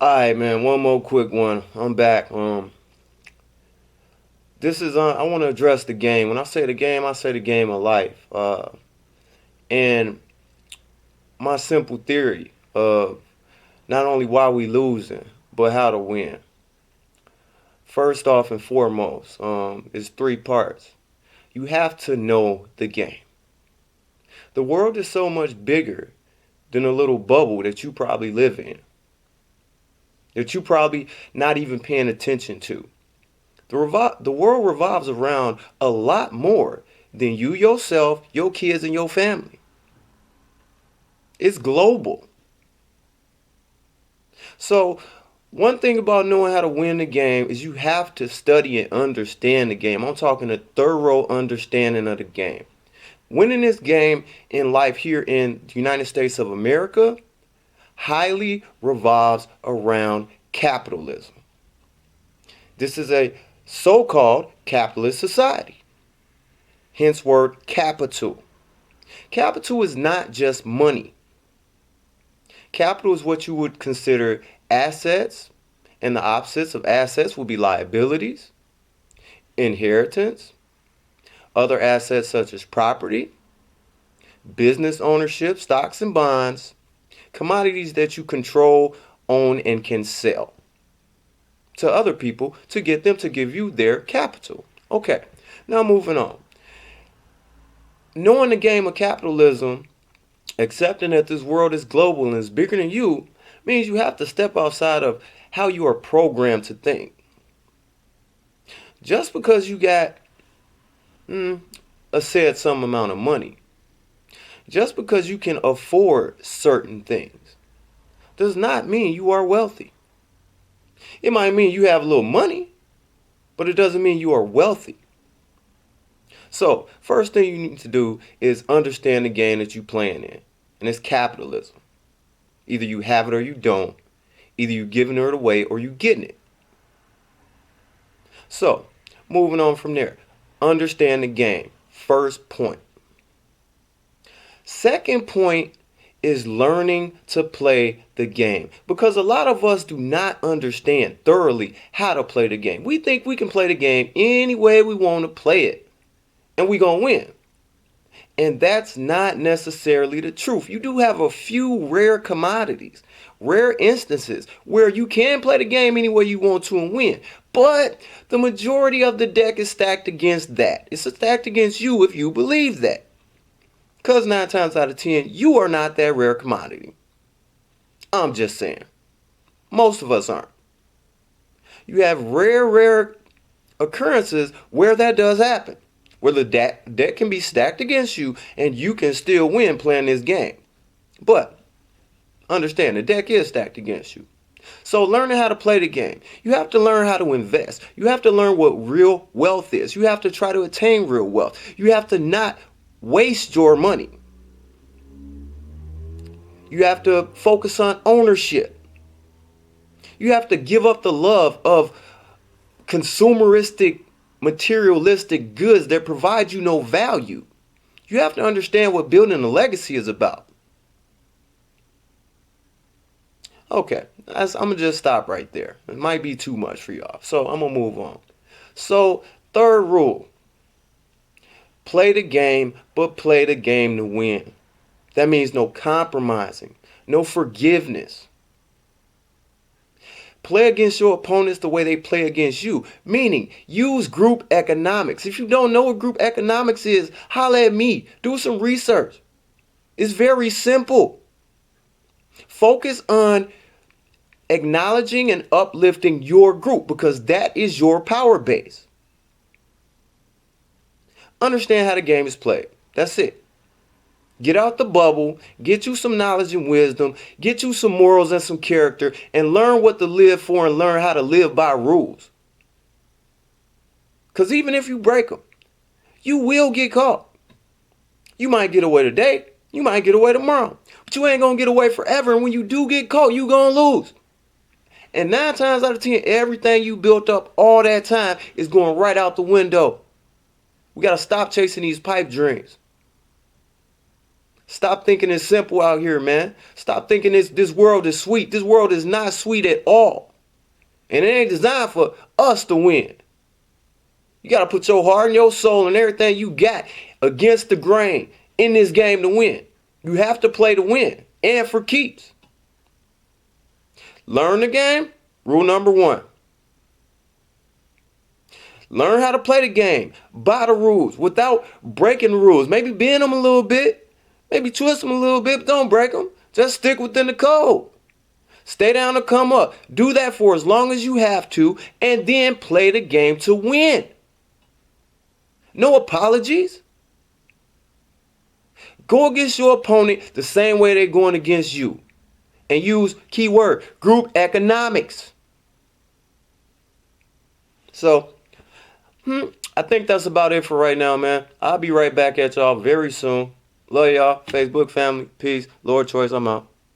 All right, man. One more quick one. I'm back. This is I want to address the game. When I say the game, I say the game of life. And my simple theory of not only why we losing, but how to win. First off and foremost, is three parts. You have to know the game. The world is so much bigger than a little bubble that you probably live in, that you probably not even paying attention to. The world revolves around a lot more than you, yourself, your kids, and your family. It's global. So, one thing about knowing how to win the game is you have to study and understand the game. I'm talking a thorough understanding of the game. Winning this game in life here in the United States of America highly revolves around capitalism. This is a so-called capitalist society. Hence word capital. Capital is not just money. Capital is what you would consider assets, and the opposites of assets would be liabilities, inheritance, other assets such as property, business ownership, stocks and bonds, commodities that you control, own, and can sell to other people to get them to give you their capital. Okay, now moving on. Knowing the game of capitalism, accepting that this world is global and is bigger than you, means you have to step outside of how you are programmed to think. Just because you got a said some amount of money, just because you can afford certain things, does not mean you are wealthy. It might mean you have a little money, but it doesn't mean you are wealthy. So, first thing you need to do is understand the game that you're playing in, and it's capitalism. Either you have it or you don't. Either you giving it away or you getting it. So, moving on from there. Understand the game. First point. Second point is learning to play the game. Because a lot of us do not understand thoroughly how to play the game. We think we can play the game any way we want to play it. And we gonna win. And that's not necessarily the truth. You do have a few rare commodities, rare instances where you can play the game any way you want to and win. But the majority of the deck is stacked against that. It's stacked against you if you believe that. Because 9 times out of 10, you are not that rare commodity. I'm just saying. Most of us aren't. You have rare occurrences where that does happen. Where the deck can be stacked against you and you can still win playing this game. But understand, the deck is stacked against you. So learning how to play the game, you have to learn how to invest. You have to learn what real wealth is. You have to try to attain real wealth. You have to not waste your money. You have to focus on ownership. You have to give up the love of consumeristic, materialistic goods that provide you no value. You have to understand what building a legacy is about. Okay, I'm going to just stop right there. It might be too much for y'all. So I'm going to move on. So, third rule. Play the game, but play the game to win. That means no compromising, no forgiveness. Play against your opponents the way they play against you. Meaning, use group economics. If you don't know what group economics is, holla at me. Do some research. It's very simple. Focus on acknowledging and uplifting your group because that is your power base. Understand how the game is played. That's it. Get out the bubble, get you some knowledge and wisdom, get you some morals and some character, and learn what to live for and learn how to live by rules. Because even if you break them, you will get caught. You might get away today, you might get away tomorrow, but you ain't going to get away forever. And when you do get caught, you going to lose. And 9 times out of 10, everything you built up all that time is going right out the window. We got to stop chasing these pipe dreams. Stop thinking it's simple out here, man. Stop thinking this world is sweet. This world is not sweet at all. And it ain't designed for us to win. You got to put your heart and your soul and everything you got against the grain in this game to win. You have to play to win and for keeps. Learn the game. Rule number 1. Learn how to play the game by the rules without breaking the rules. Maybe bend them a little bit. Maybe twist them a little bit, but don't break them. Just stick within the code. Stay down or come up. Do that for as long as you have to, and then play the game to win. No apologies. Go against your opponent the same way they're going against you. And use keyword group economics. So, I think that's about it for right now, man. I'll be right back at y'all very soon. Love y'all. Facebook family. Peace. Lord Choice, I'm out.